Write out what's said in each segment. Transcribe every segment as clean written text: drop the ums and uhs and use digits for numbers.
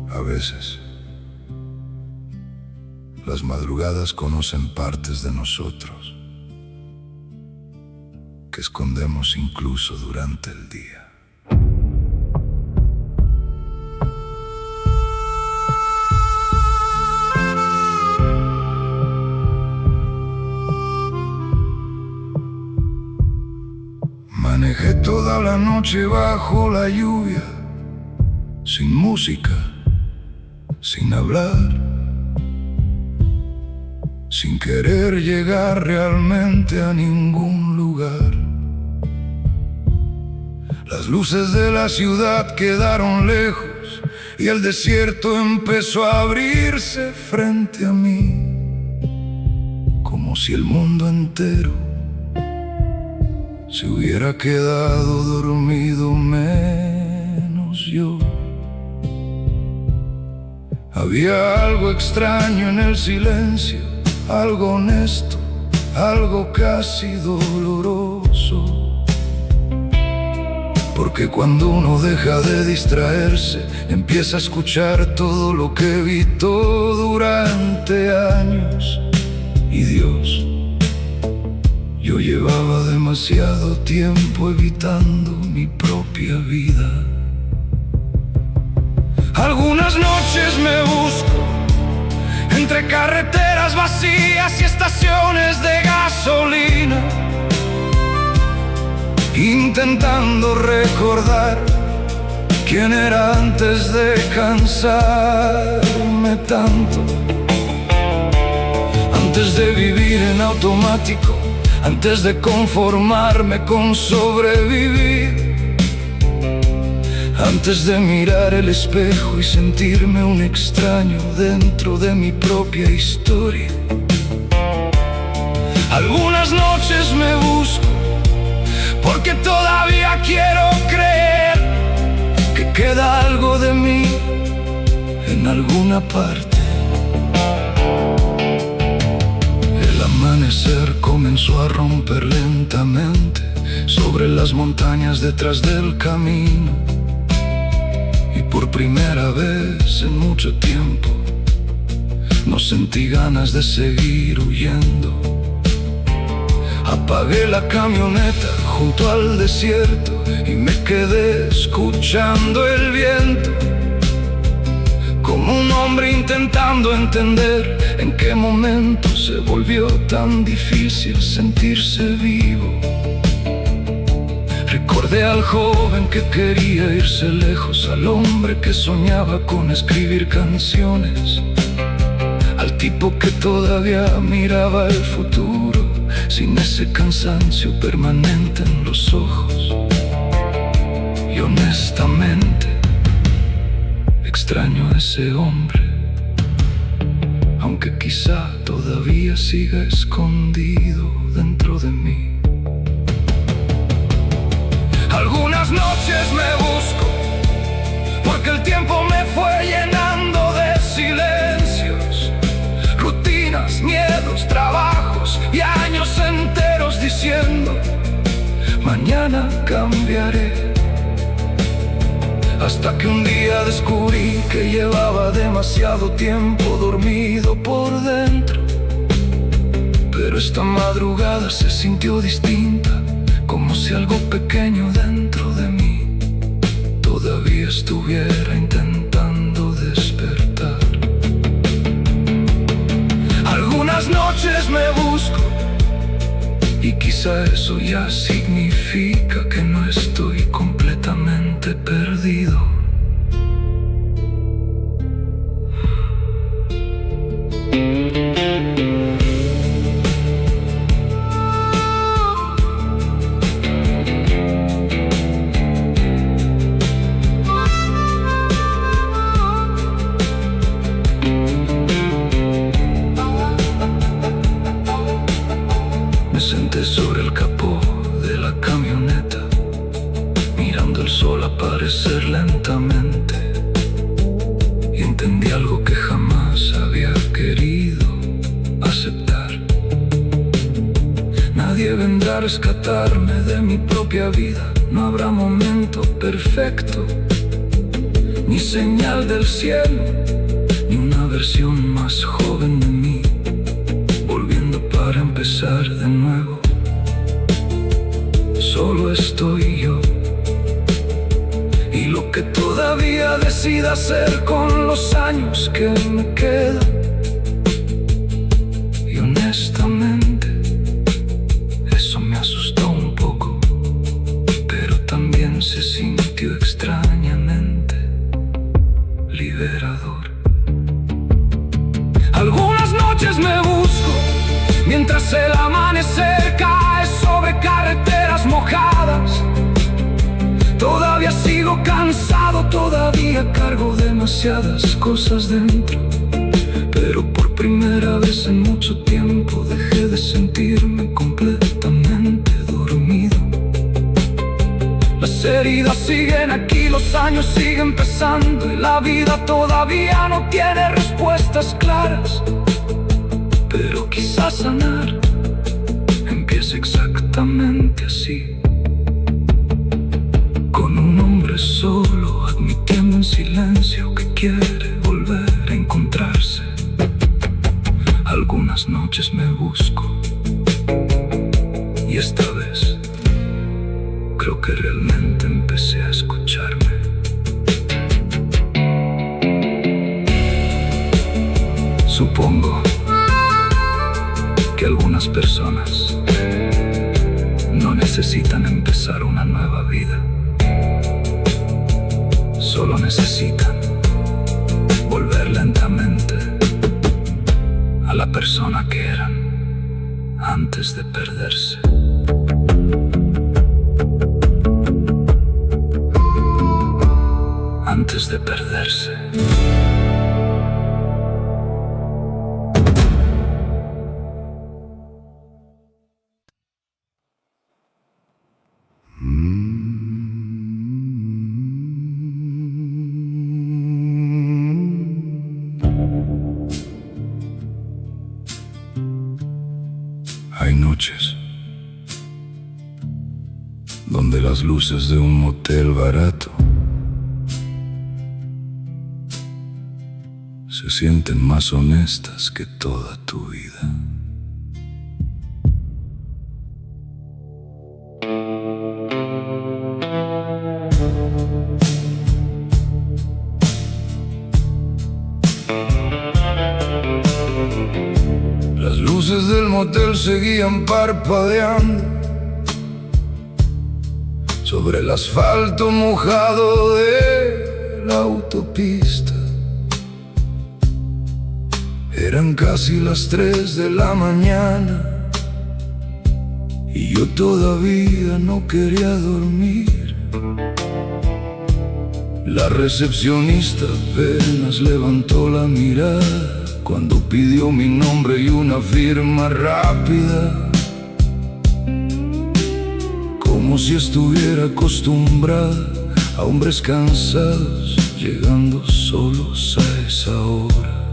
A veces, las madrugadas conocen partes de nosotros que escondemos incluso durante el día. Manejé toda la noche bajo la lluvia, sin música, sin hablar, sin querer llegar realmente a ningún lugar. Las luces de la ciudad quedaron lejos y el desierto empezó a abrirse frente a mí, como si el mundo entero se hubiera quedado dormido menos yo. Había algo extraño en el silencio, algo honesto, algo casi doloroso. Porque cuando uno deja de distraerse, empieza a escuchar todo lo que evitó durante años. Y Dios, yo llevaba demasiado tiempo evitando mi propia vida. Algunas noches me busco entre carreteras vacías y estaciones de gasolina, intentando recordar quién era antes de cansarme tanto. Antes de vivir en automático, antes de conformarme con sobrevivir, antes de mirar el espejo y sentirme un extraño dentro de mi propia historia. Algunas noches me busco porque todavía quiero creer que queda algo de mí en alguna parte. El amanecer comenzó a romper lentamente sobre las montañas detrás del camino. Y por primera vez en mucho tiempo no sentí ganas de seguir huyendo. Apagué la camioneta junto al desierto y me quedé escuchando el viento, como un hombre intentando entender en qué momento se volvió tan difícil sentirse vivo. Recordé al joven que quería irse lejos, al hombre que soñaba con escribir canciones, al tipo que todavía miraba el futuro sin ese cansancio permanente en los ojos. Y honestamente extraño a ese hombre, aunque quizá todavía siga escondido dentro de mí. Algunas noches me busco porque el tiempo me fue llenando de silencios, rutinas, miedos, trabajos y años enteros diciendo mañana cambiaré. Hasta que un día descubrí que llevaba demasiado tiempo dormido por dentro. Pero esta madrugada se sintió distinta, como si algo pequeño dentro de mí todavía estuviera intentando despertar. Algunas noches me busco y quizá eso ya significa que no estoy completamente perdido. Me senté sobre el capó de la camioneta, mirando el sol aparecer lentamente, y entendí algo que jamás había querido aceptar. Nadie nadie vendrá a rescatarme de mi propia vida. No habrá momento perfecto, ni señal del cielo, ni una versión más joven de mí, volviendo para empezar de nuevo. Solo estoy yo y lo que todavía decida hacer con los años que me quedan. Y honestamente, eso me asustó un poco, pero también se sintió extrañamente liberador. Algunas noches me busco mientras el amanecer cae sobre carreteras mojadas. Todavía sigo cansado, todavía cargo demasiadas cosas dentro, pero por primera vez en mucho tiempo dejé de sentirme completamente dormido. Las heridas siguen aquí, los años siguen pesando y la vida todavía no tiene respuestas claras. Pero quizás sanar empiece exactamente así, con un hombre solo admitiendo en silencio que quiere volver a encontrarse. Algunas noches me busco y esta vez creo que realmente empecé a escucharme. Supongo que algunas personas no necesitan empezar una nueva vida, solo necesitan volver lentamente a la persona que eran antes de perderse. Antes de perderse. Hay noches donde las luces de un motel barato se sienten más honestas que toda tu vida. Las luces del motel seguían parpadeando sobre el asfalto mojado de la autopista. Eran casi las 3 de la mañana y yo todavía no quería dormir. La recepcionista apenas levantó la mirada cuando pidió mi nombre y una firma rápida, como si estuviera acostumbrada a hombres cansados llegando solos a esa hora.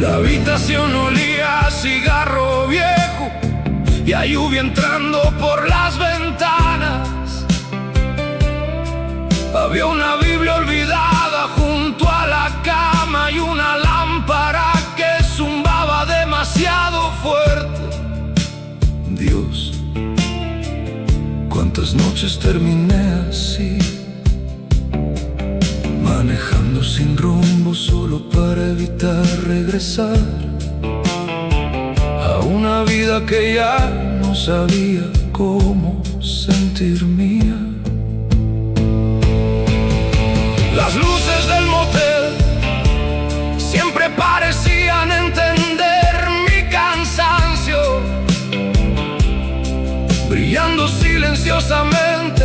La habitación olía a cigarro viejo y a lluvia entrando por las ventanas. Había una Biblia olvidada junto a la cama y una lámpara que zumbaba demasiado fuerte. Dios, cuántas noches terminé así, manejando sin rumbo solo para evitar regresar a una vida que ya no sabía cómo sentir mía. Las luces del motel siempre parecían entender mi cansancio, brillando silenciosamente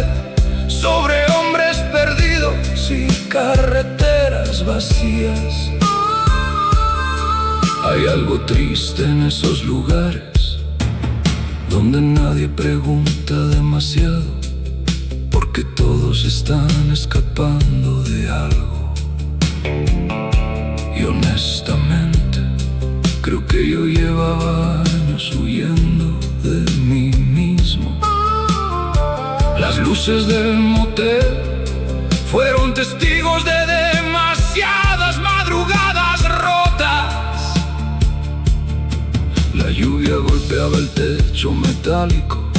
sobre hombres perdidos y carreteras vacías. Hay algo triste en esos lugares donde nadie pregunta demasiado, porque todos están escapando de algo. Y honestamente, creo que yo llevaba años años huyendo de mí mismo. Las luces del motel fueron testigos de demasiadas madrugadas rotas. La lluvia golpeaba el techo metálico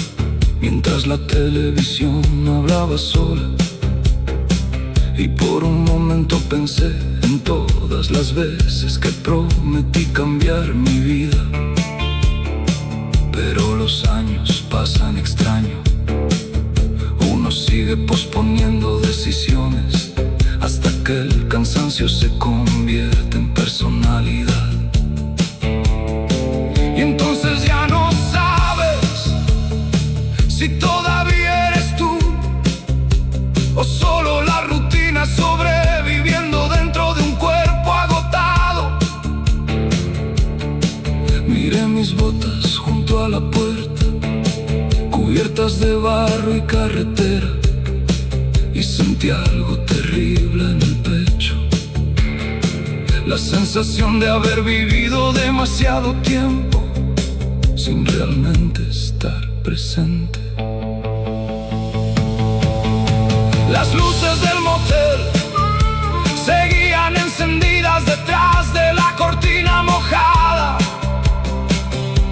mientras la televisión hablaba sola. Y por un momento pensé en todas las veces que prometí cambiar mi vida. Pero los años pasan extraño. Uno sigue posponiendo decisiones hasta que el cansancio se convierte en personalidad. Y entonces ya no sabes si todavía eres tú o solo la rutina sobreviviendo dentro de un cuerpo agotado. Miré mis botas junto a la puerta, cubiertas de barro y carretera, y sentí algo terrible en el pecho. La sensación de haber vivido demasiado tiempo sin realmente estar presente. Las luces del motel seguían encendidas detrás de la cortina mojada,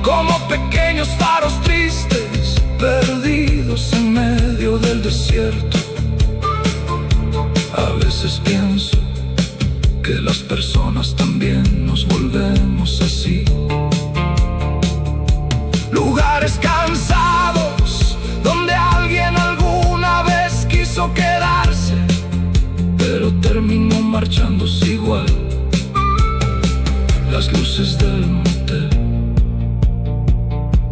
como pequeños faros tristes perdidos en medio del desierto. A veces pienso que las personas también nos volvemos así. Lugares cansados donde alguien alguna vez quiso quedarse, pero terminó marchándose igual. Las luces del motel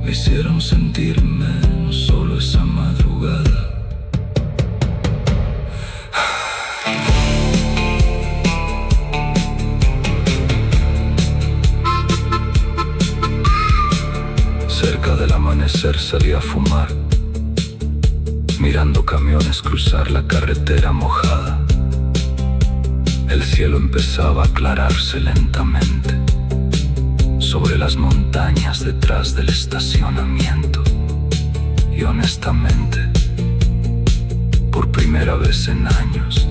me hicieron sentir menos solo esa madrugada. Cerca del amanecer salí a fumar, mirando camiones cruzar la carretera mojada. El cielo empezaba a aclararse lentamente sobre las montañas detrás del estacionamiento. Y honestamente, por primera vez en años,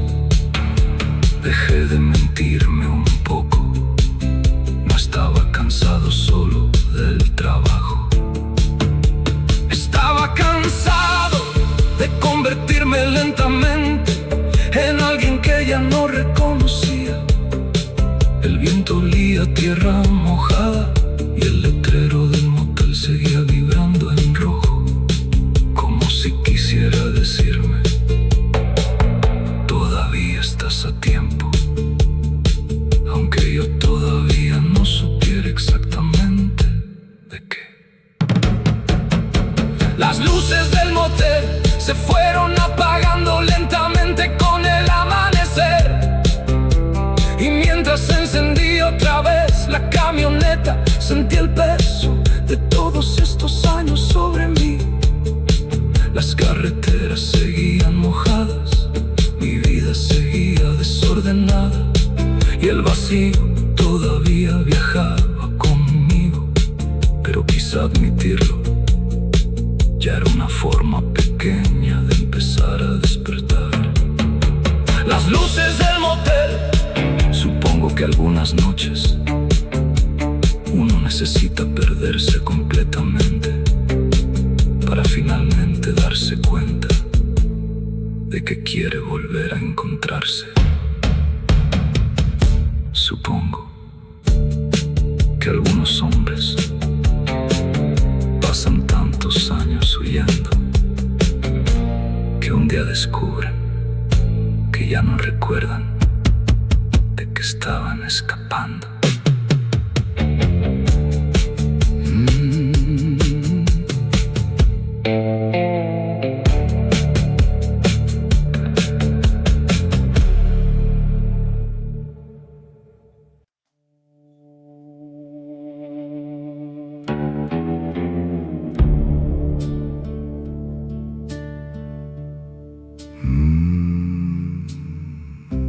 dejé de mentirme un poco. No estaba cansado solo del trabajo. Estaba cansado de convertirme lentamente en alguien que ya no reconocía. El viento olía a tierra mojada y el letrero del motel seguía vibrando en rojo, como si quisiera decirme: todavía estás a tiempo, aunque yo todavía no supiera exactamente de qué. Las luces del motel se fueron apagando lentamente con el amanecer. Y mientras se encendía otra vez la camioneta, sentí el peso de todos estos años sobre mí. Las carreteras seguían mojadas, mi vida seguía desordenada, y el vacío todavía viajaba conmigo. Pero quizá admitirlo ya era una forma pequeña de empezar a despertar. Las luces del motel, supongo que algunas noches uno necesita perderse completamente para finalmente darse cuenta de que quiere volver a encontrarse. Supongo que algunos hombres pasan tantos años huyendo que un día descubren que ya no recuerdan de que estaban escapando.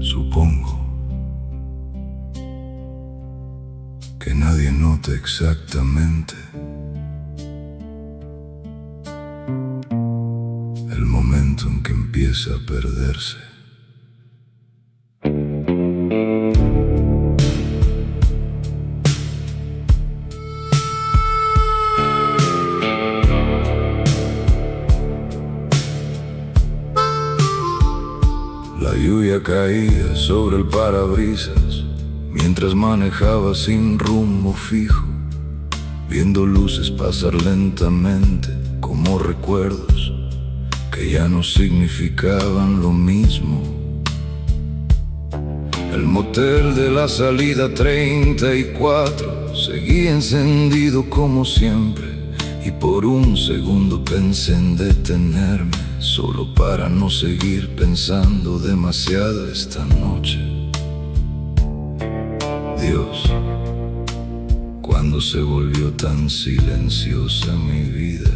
Supongo que nadie nota exactamente empieza a perderse. La lluvia caía sobre el parabrisas mientras manejaba sin rumbo fijo, viendo luces pasar lentamente como recuerdos que ya no significaban lo mismo. El motel de la salida 34 seguía encendido como siempre, y por un segundo pensé en detenerme, solo para no seguir pensando demasiado esta noche. Dios, ¿cuándo se volvió tan silenciosa mi vida?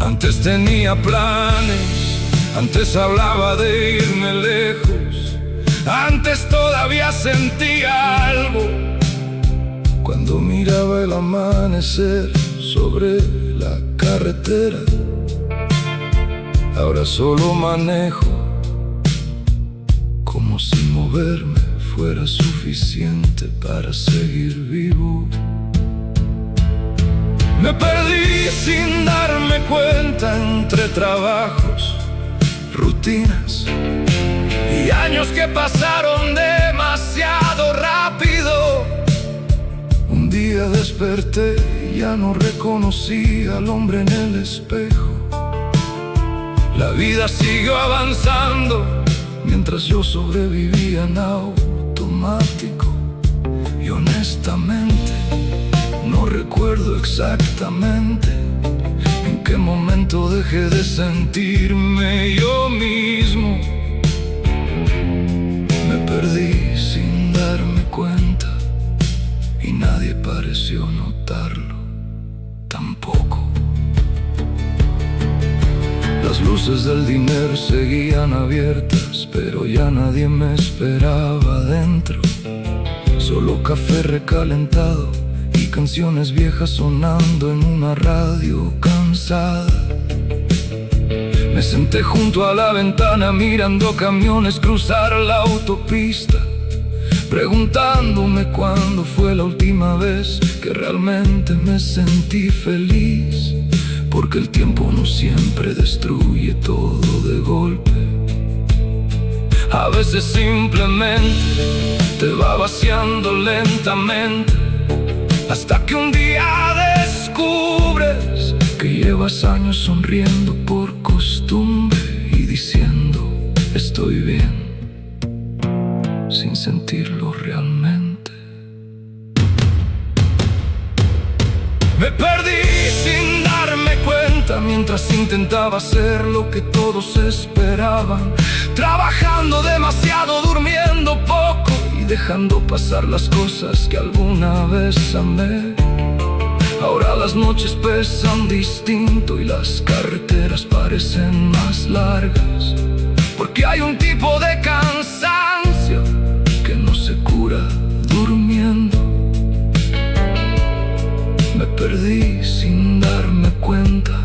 Antes tenía planes, antes hablaba de irme lejos, antes todavía sentía algo cuando miraba el amanecer sobre la carretera. Ahora solo manejo como si moverme fuera suficiente para seguir vivo. Me perdí sin darme cuenta entre trabajos, rutinas y años que pasaron demasiado rápido. Un día desperté y ya no reconocí al hombre en el espejo. La vida siguió avanzando mientras yo sobrevivía en automático. Y honestamente no recuerdo exactamente en qué momento dejé de sentirme yo mismo. Me perdí sin darme cuenta y nadie pareció notarlo tampoco. Las luces del diner seguían abiertas, pero ya nadie me esperaba adentro. Solo café recalentado y canciones viejas sonando en una radio cansada. Me senté junto a la ventana mirando camiones cruzar la autopista, preguntándome cuándo fue la última vez que realmente me sentí feliz. Porque el tiempo no siempre destruye todo de golpe. A veces simplemente te va vaciando lentamente, hasta que un día descubres que llevas años sonriendo por costumbre y diciendo estoy bien, sin sentirlo realmente. Me perdí sin darme cuenta mientras intentaba hacer lo que todos esperaban, trabajando demasiado, durmiendo poco y dejando pasar las cosas que alguna vez amé. Ahora las noches pesan distinto y las carreteras parecen más largas, porque hay un tipo de cansancio que no se cura durmiendo. Me perdí sin darme cuenta,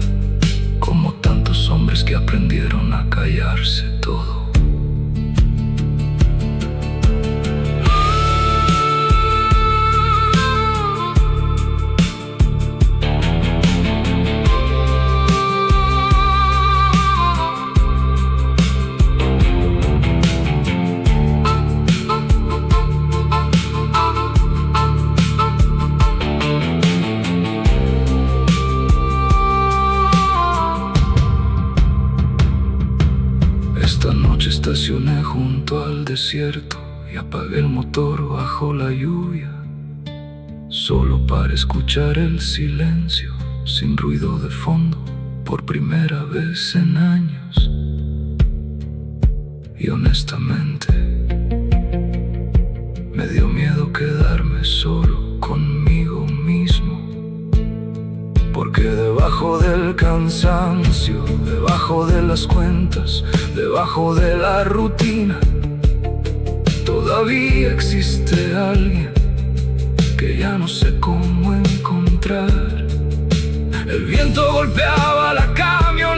como tantos hombres que aprendieron a callarse todo. Esta noche estacioné junto al desierto y apagué el motor bajo la lluvia, solo para escuchar el silencio sin ruido de fondo por primera vez en años. Y honestamente me dio miedo quedarme solo conmigo mismo, porque debajo del cansancio, debajo de las cuentas, debajo de la rutina, todavía existe alguien que ya no sé cómo encontrar. El viento golpeaba la camioneta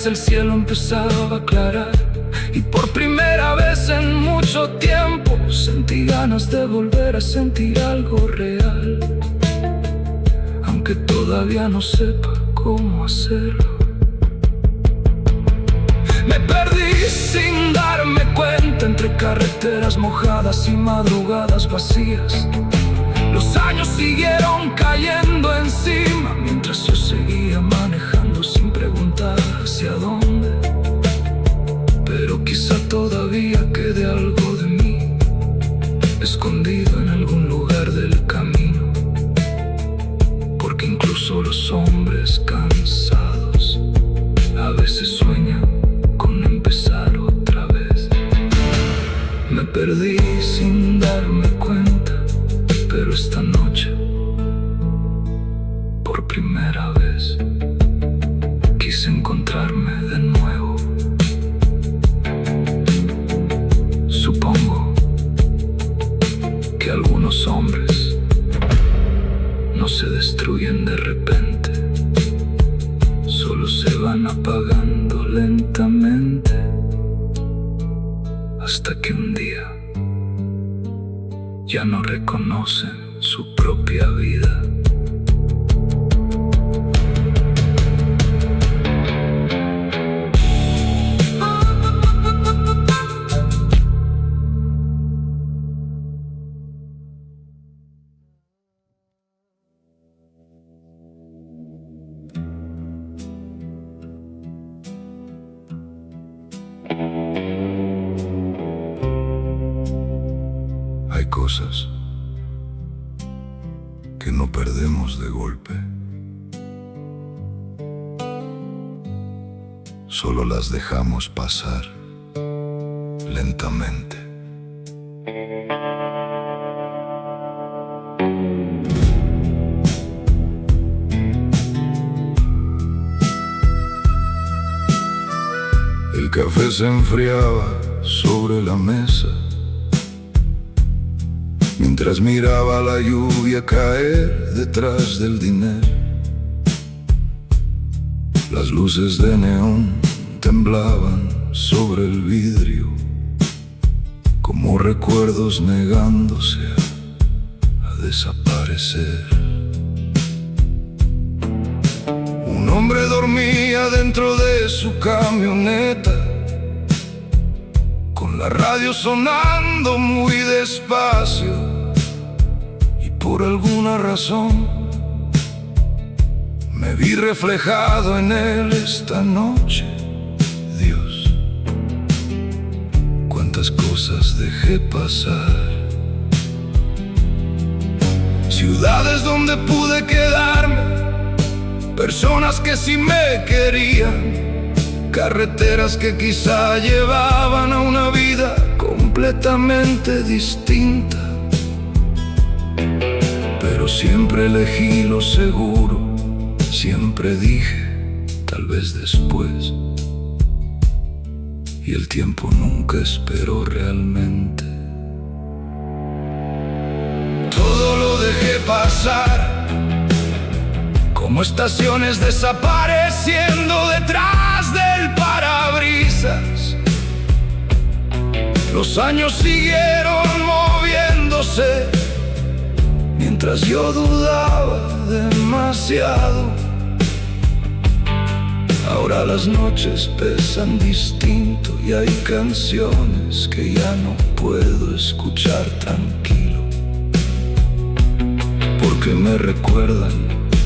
estrellas el cielo empezaba a aclarar, y por primera vez en mucho tiempo sentí ganas de volver a sentir algo real, aunque todavía no sepa cómo hacerlo. Me perdí sin darme cuenta entre carreteras mojadas y madrugadas vacías. Los años siguieron cayendo encima mientras yo seguía manejando sin preguntar hacia dónde. Pero quizá todavía quede algo de mí escondido en algún lugar del camino, porque incluso los hombres cansados a veces sueñan con empezar otra vez. Me perdí sin darme cuenta, pero esta noche, por primera vez, quise encontrarme de nuevo. Supongo que algunos hombres no se destruyen de repente, solo se van apagando lentamente, hasta que un día ya no reconocen su propia vida. Hay cosas que no perdemos de golpe, solo las dejamos pasar lentamente. El café se enfriaba sobre la mesa mientras miraba la lluvia caer detrás del dinero. Las luces de neón temblaban sobre el vidrio como recuerdos negándose a desaparecer. Un hombre dormía dentro de su camioneta, con la radio sonando muy despacio, y por alguna razón me vi reflejado en él esta noche. Dios, cuántas cosas dejé pasar. Ciudades donde pude quedarme, personas que sí me querían, carreteras que quizá llevaban a una vida completamente distinta. Pero siempre elegí lo seguro, siempre dije, tal vez después. Y el tiempo nunca esperó realmente. Todo lo dejé pasar, como estaciones desapareciendo detrás del parabrisas. Los años siguieron moviéndose mientras yo dudaba demasiado. Ahora las noches pesan distinto y hay canciones que ya no puedo escuchar tranquilo, porque me recuerdan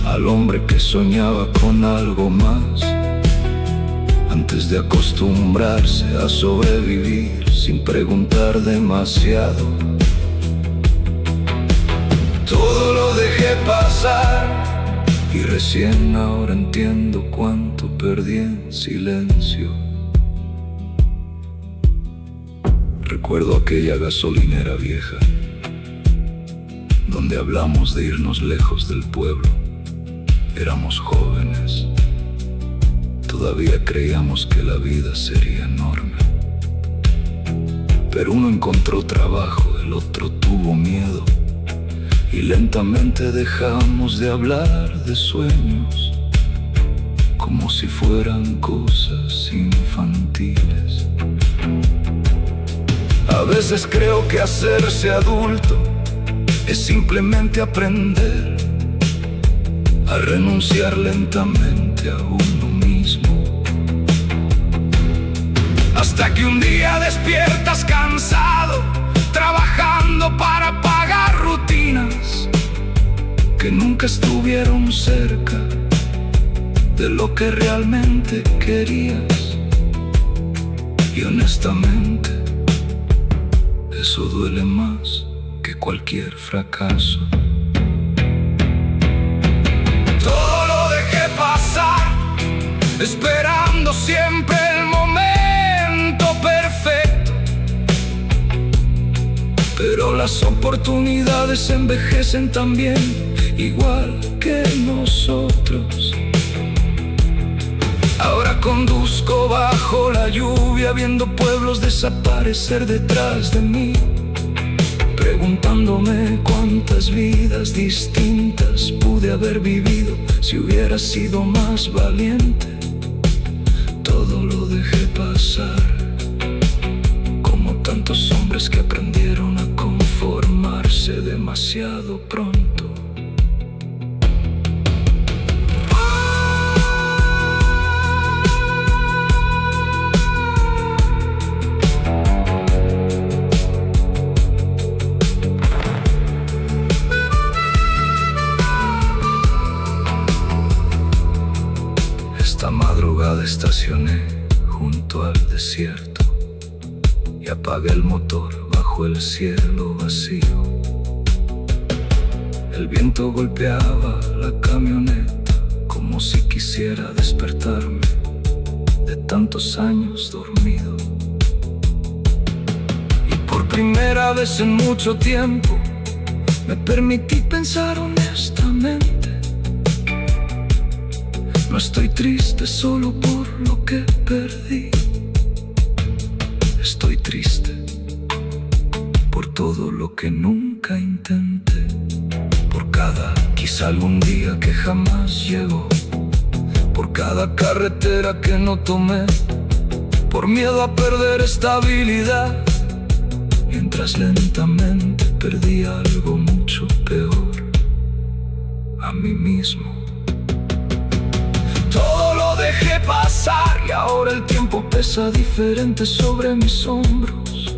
al hombre que soñaba con algo más, antes de acostumbrarse a sobrevivir sin preguntar demasiado. Todo lo dejé pasar y recién ahora entiendo cuánto perdí en silencio. Recuerdo aquella gasolinera vieja donde hablamos de irnos lejos del pueblo. Éramos jóvenes, todavía creíamos que la vida sería enorme. Pero uno encontró trabajo, el otro tuvo miedo, y lentamente dejamos de hablar de sueños, como si fueran cosas infantiles. A veces creo que hacerse adulto es simplemente aprender a renunciar lentamente a uno mismo, hasta que un día despiertas cansado, trabajando para pagar rutinas que nunca estuvieron cerca de lo que realmente querías. Y honestamente, eso duele más que cualquier fracaso. Todo lo dejé pasar, esperando siempre el momento perfecto. Pero las oportunidades envejecen también, igual que nosotros. Ahora conduzco bajo la lluvia, viendo pueblos desaparecer detrás de mí, preguntándome cuántas vidas distintas pude haber vivido si hubiera sido más valiente. Todo lo dejé pasar, como tantos hombres que aprendieron a conformarse demasiado pronto. Esta madrugada estacioné junto al desierto y apagué el motor bajo el cielo vacío. El viento golpeaba la camioneta como si quisiera despertarme de tantos años dormido. Y por primera vez en mucho tiempo me permití pensar honestamente. No estoy triste solo por lo que perdí. Estoy triste por todo lo que nunca intenté, por cada quizá algún día que jamás llegó, por cada carretera que no tomé, por miedo a perder estabilidad, mientras lentamente perdí algo mucho peor, a mí mismo. Todo lo dejé pasar y ahora el tiempo pesa diferente sobre mis hombros.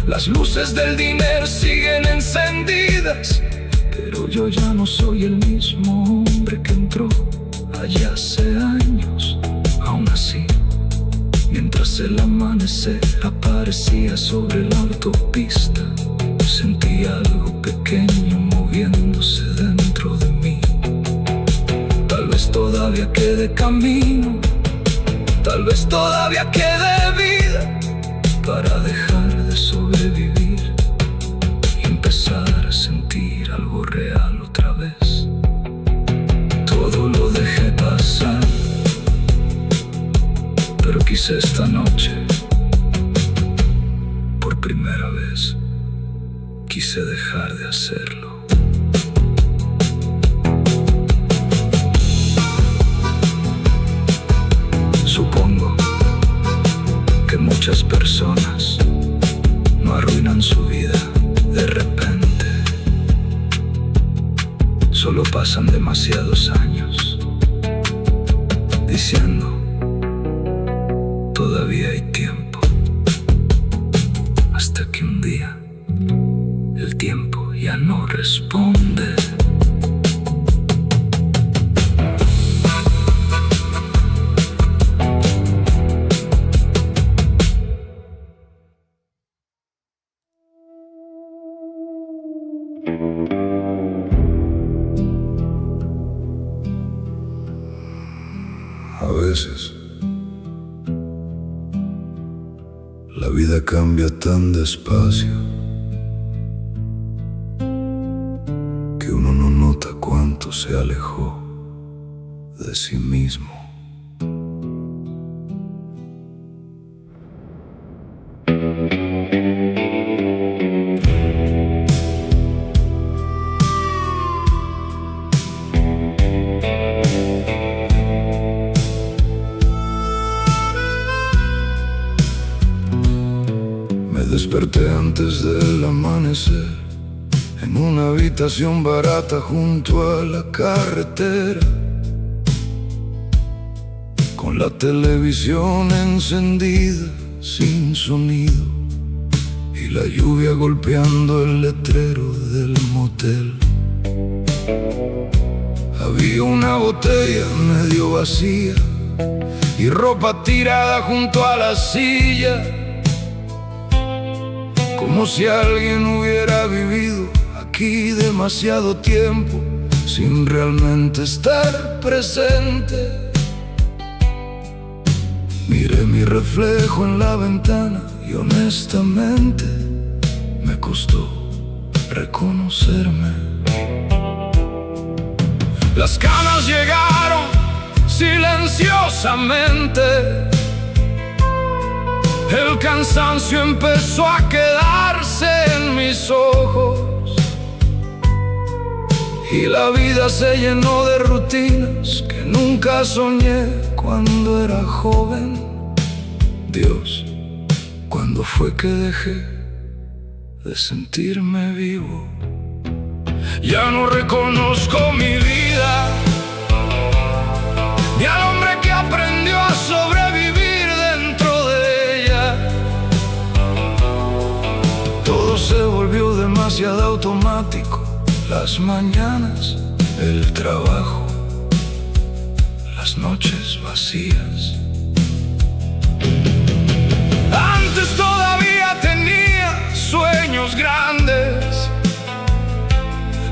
Las luces del dinero siguen encendidas, pero yo ya no soy el mismo hombre que entró allá hace años. Aún así, mientras el amanecer aparecía sobre la autopista, sentí algo pequeño moviéndose dentro de mí. Tal vez todavía quede camino, tal vez todavía quede vida para dejar de sobrevivir y empezar a sentir algo real otra vez. Todo lo dejé pasar, pero quise esta noche, por primera vez, quise dejar de hacerlo. Supongo que muchas personas no arruinan su vida de repente, solo pasan demasiados años diciendo: todavía hay tiempo, hasta que un día el tiempo ya no responde. A veces la vida cambia tan despacio que uno no nota cuánto se alejó de sí mismo. desperté antes del amanecer, en una habitación barata junto a la carretera, con la televisión encendida sin sonido y la lluvia golpeando el letrero del motel. Había una botella medio vacía y ropa tirada junto a la silla, como si alguien hubiera vivido aquí demasiado tiempo sin realmente estar presente. Miré mi reflejo en la ventana y honestamente me costó reconocerme. Las canas llegaron silenciosamente, el cansancio empezó a quedarse en mis ojos y la vida se llenó de rutinas que nunca soñé cuando era joven. Dios, ¿cuándo fue que dejé de sentirme vivo? Ya no reconozco mi vida, ni al hombre que aprendió a sobrevivir dentro de ella. Todo se volvió demasiado automático: las mañanas, el trabajo, las noches vacías. Antes todavía tenía sueños grandes,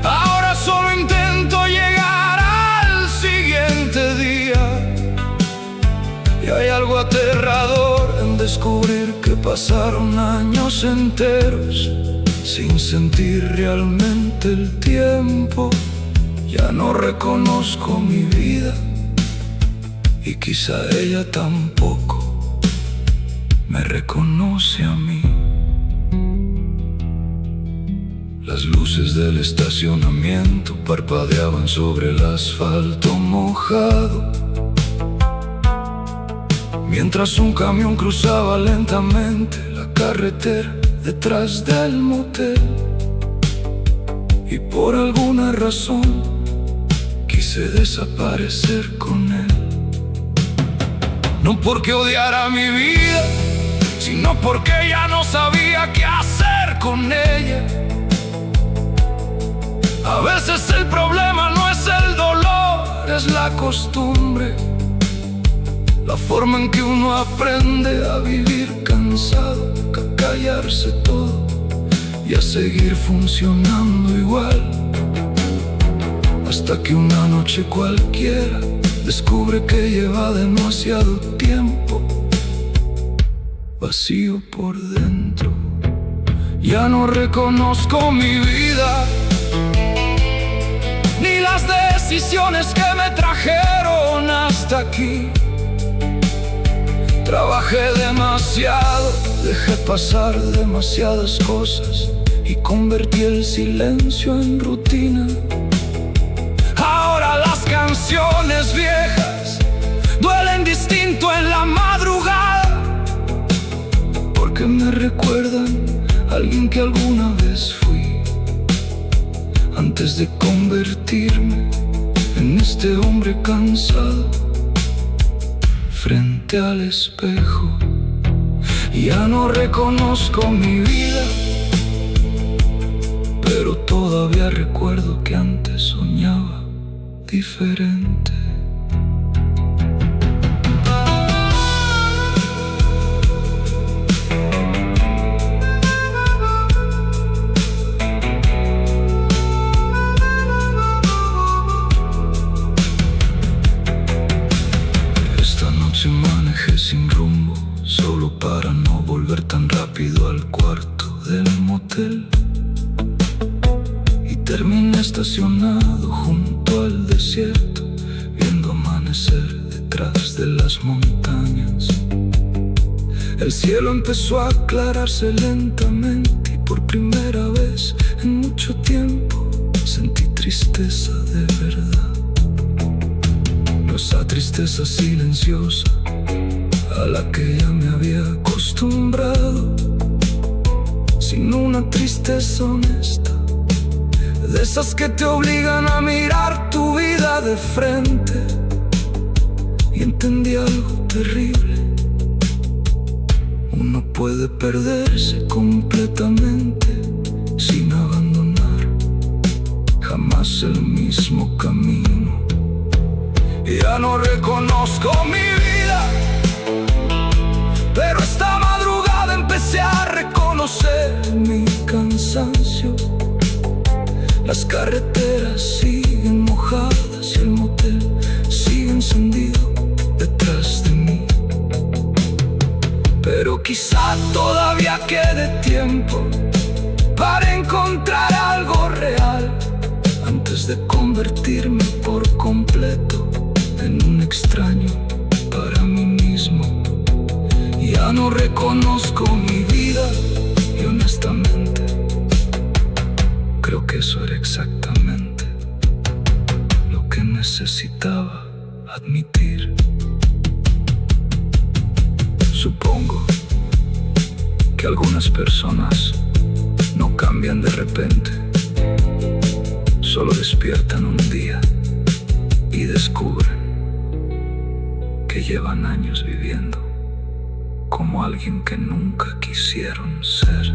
ahora solo intento llegar al siguiente día. Y hay algo aterrador en descubrir que pasaron años enteros sin sentir realmente el tiempo. Ya no reconozco mi vida y quizá ella tampoco me reconoce a mí. Las luces del estacionamiento parpadeaban sobre el asfalto mojado, mientras un camión cruzaba lentamente la carretera detrás del motel. Y por alguna razón quise desaparecer con él. No porque odiara mi vida, sino porque ya no sabía qué hacer con ella. A veces el problema no es el dolor, es la costumbre, la forma en que uno aprende a vivir cansado, a callarse todo y a seguir funcionando igual. Hasta que una noche cualquiera descubre que lleva demasiado tiempo vacío por dentro. Ya no reconozco mi vida, ni las decisiones que me trajeron hasta aquí. Trabajé demasiado, dejé pasar demasiadas cosas y convertí el silencio en rutina. Ahora las canciones viejas duelen distinto en la madrugada, porque me recuerdan a alguien que alguna vez fui, antes de convertirme en este hombre cansado. Frente al espejo, ya no reconozco mi vida, pero todavía recuerdo que antes soñaba diferente. Manejé sin rumbo, solo para no volver tan rápido al cuarto del motel. Y terminé estacionado junto al desierto, viendo amanecer detrás de las montañas. El cielo empezó a aclararse lentamente y por primera vez en mucho tiempo sentí tristeza de verdad. Esa tristeza silenciosa a la que ya me había acostumbrado, sin una tristeza honesta, de esas que te obligan a mirar tu vida de frente. Y entendí algo terrible: uno puede perderse completamente sin abandonar jamás el mismo camino. Ya no reconozco mi vida, pero esta madrugada empecé a reconocer mi cansancio. Las carreteras siguen mojadas y el motel sigue encendido detrás de mí. Pero quizá todavía quede tiempo para encontrar algo real, antes de convertirme por completo en un extraño para mí mismo. Ya no reconozco mi vida y honestamente creo que eso era exactamente lo que necesitaba admitir. Supongo que algunas personas no cambian de repente, solo despiertan un día y descubren que llevan años viviendo como alguien que nunca quisieron ser.